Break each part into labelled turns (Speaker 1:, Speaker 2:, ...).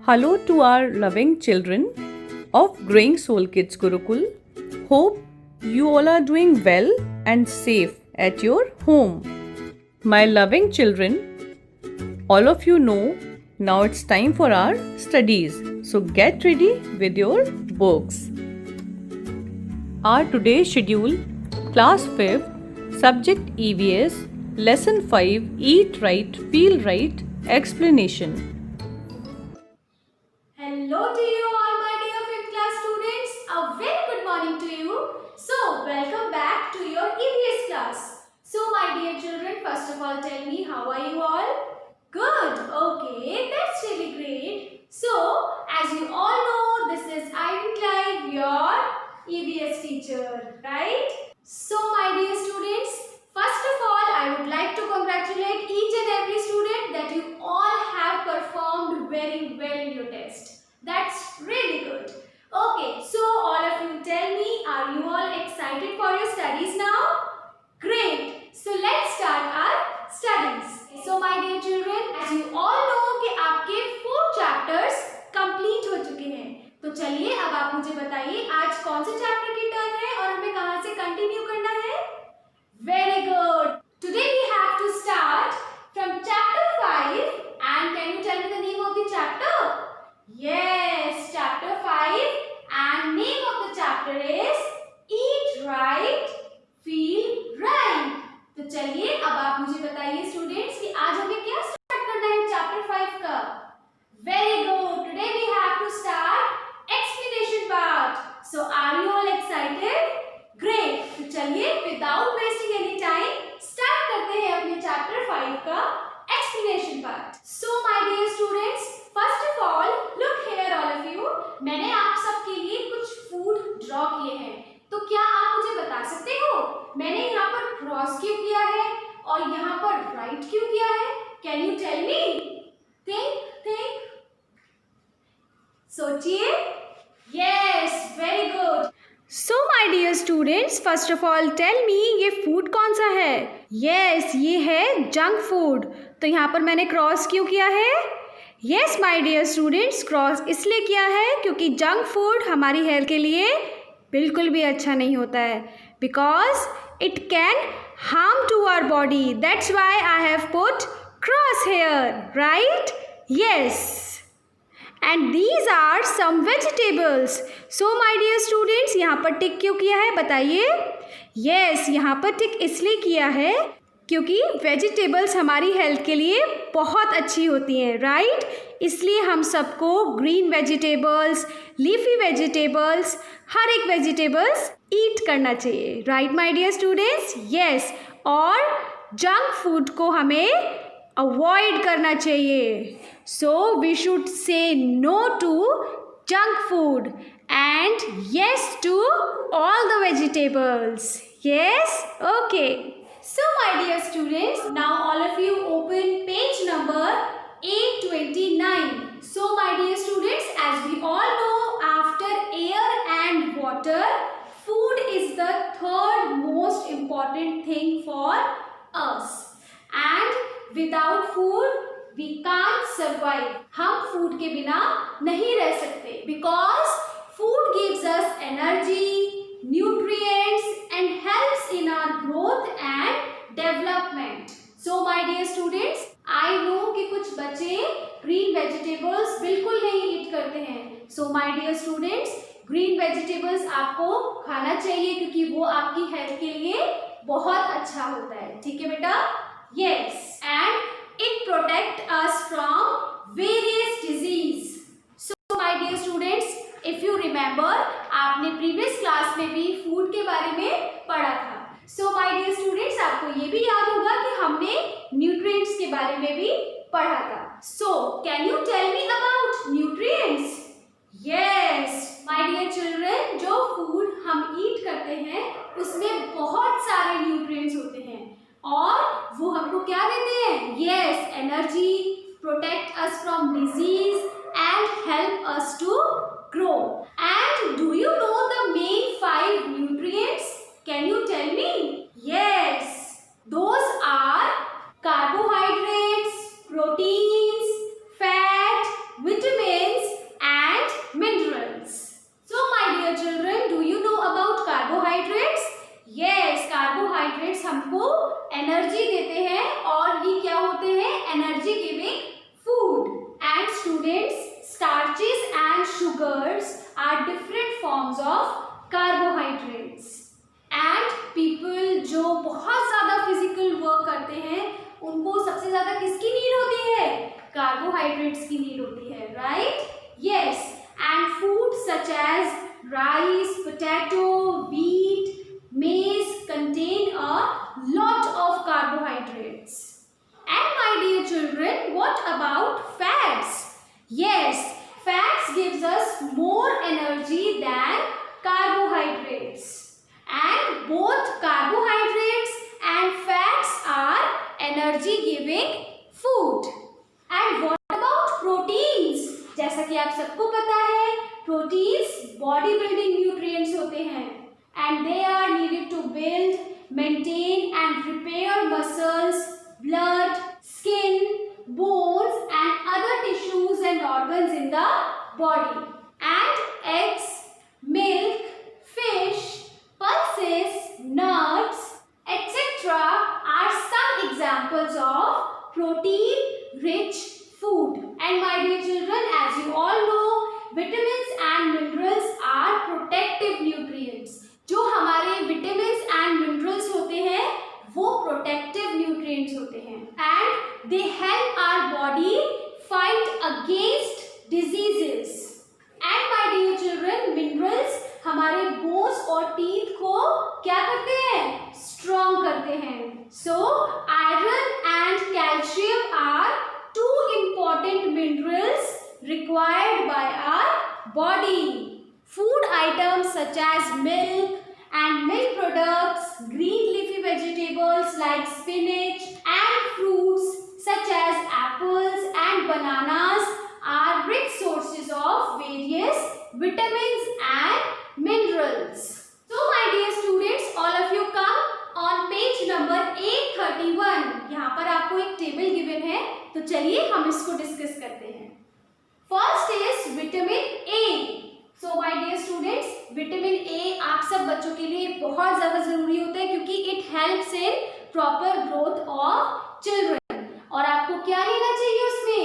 Speaker 1: Hello to our loving children of Growing Soul Kids Gurukul. Hope you all are doing well and safe at your home. My loving children, all of you know now it's time for our studies. So get ready with your books. Our today's schedule, Class 5th, Subject EVS, Lesson 5, Eat Right, Feel Right, Explanation.
Speaker 2: Hello to you all my dear 5th class students. A very good morning to you. So welcome back to your EVS class. So my dear children, first of all tell me how are you all? Good. Okay, that's really great. So as you all know, this is Ivy Clive, your EVS teacher, right? So my dear students, first of all I would like to congratulate each and every student that you all have performed very well in your test. That's really good. Okay, so all of you tell me, are you all excited for your studies now? Great. So let's start our studies. So my dear children, as you all know कि आपके 4 chapters complete हो चुके हैं. तो चलिए अब आप मुझे बताइए आज कौन से चैप्टर की टर्न है और हमें कहां से कंटिन्यू करना है? Very good. Today we have to start from chapter 5 and can you tell me the name of the chapter? Yes, chapter 5 and name of the chapter is Eat Right, Feel Right. तो चलिए अब आप मुझे बताइए students कि आज हमें क्या स्टार्ट करना है चैप्टर 5 का? Very good. Today we have to start explanation part. So are you all excited? Great. तो चलिए without wasting any time start करते हैं अपने chapter 5 का explanation part. So my dear students, first of all look here all of you. मैंने आप सबके लिए कुछ food draw किए हैं. तो क्या आप मुझे बता सकते हो मैंने यहाँ पर क्रॉस क्यों किया है और यहाँ पर राइट क्यों किया है? Can you tell me? Think. सोचिए. Yes, very good. So my dear students, first of all tell me ये फूड कौन सा है? Yes, ये है जंक फूड. तो यहाँ पर मैंने क्रॉस क्यों किया है? Yes my dear students, cross इसलिए किया है क्योंकि जंक फूड हमारी हेल्थ के लिए बिल्कुल भी अच्छा नहीं होता है. Because it can harm to our body. That's why I have put cross here, right? Yes. And these are some vegetables. So my dear students, यहाँ पर टिक क्यों किया है बताइए? Yes, यहाँ पर टिक इसलिए किया है क्योंकि वेजिटेबल्स हमारी हेल्थ के लिए बहुत अच्छी होती हैं, राइट? इसलिए हम सबको ग्रीन वेजिटेबल्स, लीफी वेजिटेबल्स, हर एक वेजिटेबल्स ईट करना चाहिए, right my dear students? Yes. और जंक फूड को हमें अवॉइड करना चाहिए. So we should say no to junk food and yes to all the vegetables. Yes? Okay. So my dear students, now all of you open page number 829. So my dear students, as we all know, after air and water, food is the third most important thing for us. And without food, we can't survive. हम food के बिना नहीं रह सकते. Because food gives us energy, nutrients and helps in our growth and development. So my dear students, I know कि कुछ बच्चे green vegetables बिल्कुल नहीं eat करते हैं. So my dear students, green vegetables आपको खाना चाहिए क्योंकि वो आपकी health के लिए बहुत अच्छा होता है. ठीक है बेटा? Yes. And it protect us from various disease. So my dear students, if you remember, आपने previous class में भी food के बारे में पढ़ा था. So my dear students, आपको ये भी याद होगा कि हमने nutrients के बारे में भी पढ़ा था. So can you tell me about nutrients? Yes, my dear children, जो food हम eat करते हैं उसमें बहुत सारे nutrients होते हैं और वो हमको क्या देते हैं? Yes, energy, protect us from disease and help us to grow. And do you know the main 5 nutrients? Can you tell me? Yes, those are carbohydrates, proteins, fat, vitamins sugars are different forms of carbohydrates. And people जो बहुत ज़्यादा physical work करते हैं उनको सबसे ज़्यादा किसकी need होती है? कार्बोहाइड्रेट्स की नीड होती है, right? Yes. And food such as rice, potato, wheat, maize contain a lot of carbohydrates. And my dear children, what about fats? Yes, fats gives us more energy than carbohydrates. And both carbohydrates and fats are energy giving food. And what about proteins? जैसा कि आप सबको पता है, proteins body building nutrients होते हैं and they are needed to build, maintain and repair muscles, blood, skin, bones and other tissues and organs in the body. And eggs, milk, fish, pulses, nuts, etc. are some examples of protein-rich food. And my dear children, as you all know, vitamins and minerals are protective nutrients. जो हमारे vitamins and minerals होते हैं वो protective nutrients होते हैं and they help our body fight against diseases. And my dear children, minerals हमारे bones और teeth को क्या करते हैं? Strong करते हैं. So iron and calcium are two important minerals required by our body. Food items such as milk and milk products, green leafy vegetables like spinach and fruits such as apples and bananas are rich sources of various vitamins and minerals. So my dear students, all of you come on page number 831. यहाँ पर आपको एक table given है, तो चलिए हम इसको discuss करते हैं. First is vitamin A. So my dear students, vitamin A आप सब बच्चों के लिए बहुत ज़्यादा ज़रूरी होता है क्योंकि it helps in proper growth of children. और आपको क्या लेना चाहिए उसमें?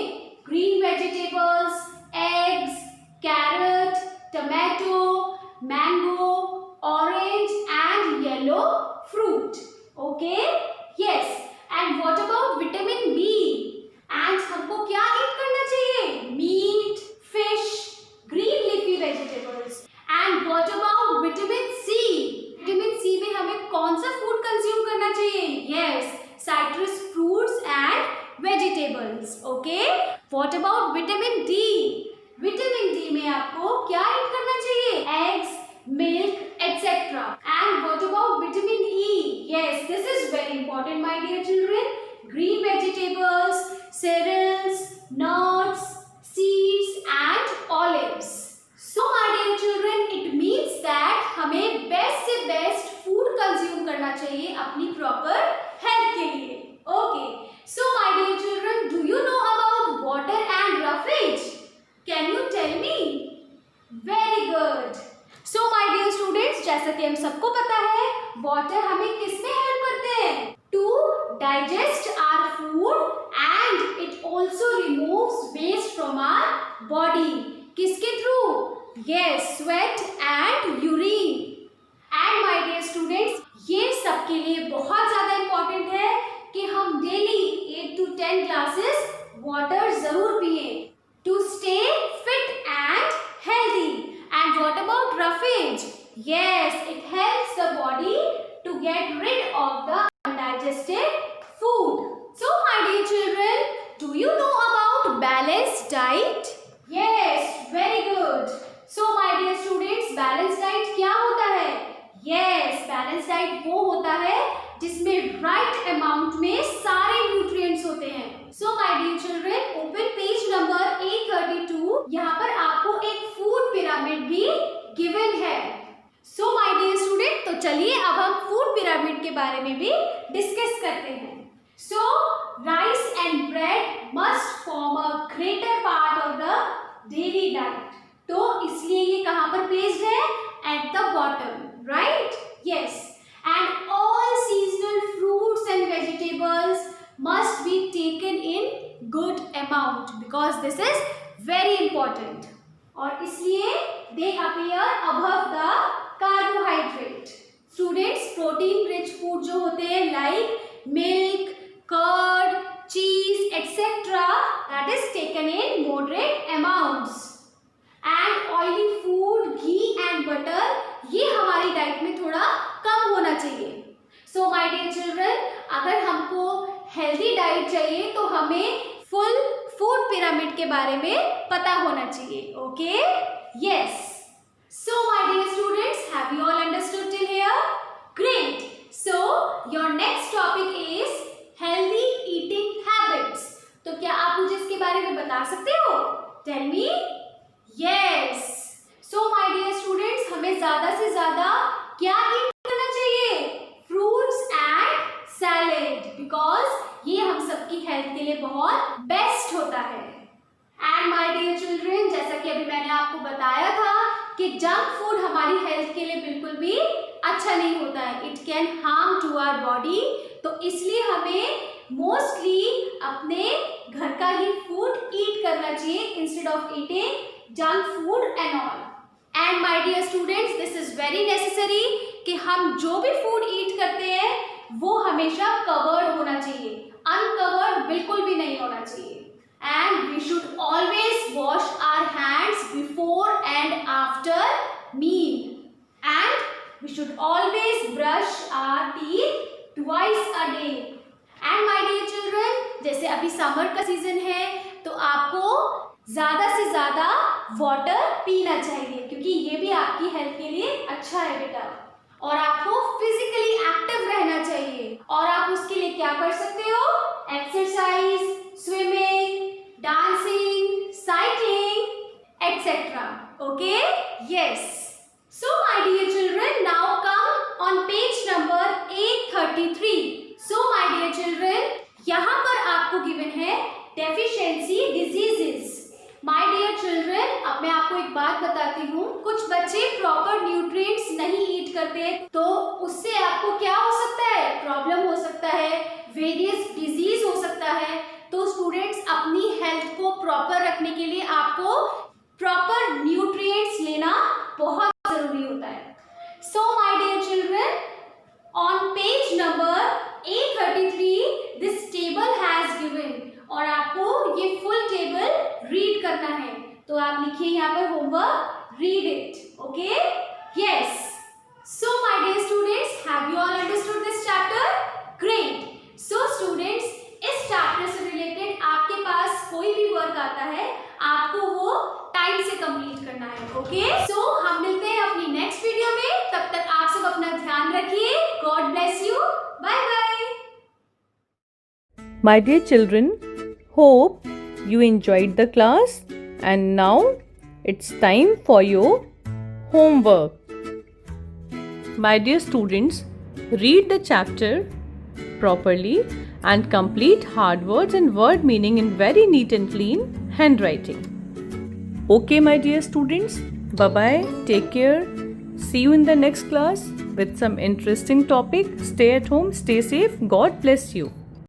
Speaker 2: Green vegetables, eggs, carrot, tomato, mango, orange and yellow fruit. Okay, yes. And what about vitamin B? And हमको क्या ईट करना चाहिए? Meat, fish, green leafy vegetables. And what about vitamin C? Vitamin C में हमें कौन सा food consume करना चाहिए? Yes, citrus fruits and vegetables. Okay, what about vitamin D? Vitamin D में आपको क्या ईट करना चाहिए? Eggs, milk, etc. And what about vitamin E? Yes, this is very important, my dear children. Green vegetables, cereals, nuts, seeds and olives. So my dear children, it means that हमें best से best food consume करना चाहिए अपनी proper health के लिए. Okay. So my dear children, do you know about water and roughage? Can you tell me? Very good. So my dear students, जैसा कि हम सबको पता है, वाटर हमें किसमें हेल्प करते हैं? To digest our food and it also removes waste from our body. किसके through? Yes, sweat and urine. And my dear students, ये सबके लिए बहुत ज़्यादा important है कि हम daily 8 to 10 glasses water ज़रूर पिएं to stay fit and healthy. And what about roughage? Yes, it helps the body to get rid of the undigested food. So my dear children, do you know about balanced diet? Yes, very good. So my dear students, balanced diet क्या होता है? Yes, balanced diet वो होता है जिसमें right amount में सारे nutrients होते हैं. So my dear children, open page number 832. यहाँ पर आपको एक food pyramid भी given है. So my dear student, तो चलिए अब हम food pyramid के बारे में भी discuss करते हैं. So rice and bread must form a greater part of the daily diet. तो इसलिए ये कहाँ पर placed है? At the bottom, right? Yes. And all seasonal fruits and vegetables must be taken in good amount because this is very important. और इसलिए दे appear above the carbohydrate. Students, protein rich food जो होते हैं like milk, curd, चीज etcetera, that is taken in moderate amounts. And oily food, ghee and butter, ये हमारी diet में थोड़ा कम होना चाहिए। सो माय डियर चिल्ड्रन, अगर हमको हेल्दी डाइट चाहिए तो हमें फुल फूड पिरामिड के बारे में पता होना चाहिए। Okay, yes. So my dear students, have you all understood till here? Great. So your next topic is healthy eating habits. तो क्या आप मुझे इसके बारे में बता सकते हो? Tell me. Yes. So my dear students, हमें ज्यादा से ज्यादा क्या ईट करना चाहिए? फ्रूट्स एंड सैलेड, बिकॉज ये हम सबकी हेल्थ के लिए बहुत बेस्ट होता है। एंड माय डियर चिल्ड्रन, जैसा कि अभी मैंने आपको बताया था कि जंक फूड हमारी हेल्थ के लिए बिल्कुल भी अच्छा नहीं होता है। It can harm to our body. तो इसलिए हमें मोस्टली अपने घर का ही फूड ईट करना चाहिए instead of eating junk food and all. And my dear students, this is very necessary कि हम जो भी फूड ईट करते हैं वो हमेशा कवर्ड होना चाहिए, अनकवर्ड बिल्कुल भी नहीं होना चाहिए। And we should always wash our hands before and after meal, and we should always brush our teeth twice a day. And my dear children, जैसे अभी समर का सीजन है तो आपको ज्यादा से ज्यादा वाटर पीना चाहिए, क्योंकि ये भी आपकी हेल्थ के लिए अच्छा है बेटा। और आपको फिजिकली एक्टिव रहना चाहिए, और आप उसके लिए क्या कर सकते हो? Exercise, swimming, dancing, cycling etcetera. Okay, yes. So my dear children, now come on page number 833। So my dear children, यहाँ पर आपको गिवन है deficiency diseases. My dear children, अब मैं आपको एक बात बताती हूँ, कुछ बच्चे प्रॉपर न्यूट्रिएंट्स नहीं ईट करते तो उससे आपको क्या हो सकता है? प्रॉब्लम हो सकता है, वेरियस डिजीज हो सकता है। तो स्टूडेंट्स, अपनी हेल्थ को प्रॉपर रखने के लिए आपको प्रॉपर न्यूट्रिएंट्स लेना बहुत जरूरी होता है। So my dear children, on page number 833 this table has given, और आपको ये फुल टेबल रीड करना है। तो आप लिखिए यहाँ पर homework, read it. Okay, yes. So my dear students, have you all understood this chapter? Great. So students, इस चैप्टर से रिलेटेड आपके पास कोई भी वर्क आता है, आपको वो टाइम से कंप्लीट करना है। ओके, सो हम मिलते हैं अपनी नेक्स्ट वीडियो में। तब तक आप सब अपना ध्यान रखिए। God bless you. Bye bye.
Speaker 1: My dear children, hope you enjoyed the class, and now it's time for your homework. My dear students, read the chapter properly and complete hard words and word meaning in very neat and clean handwriting. Okay, my dear students, bye-bye, take care. See you in the next class with some interesting topic. Stay at home, stay safe. God bless you.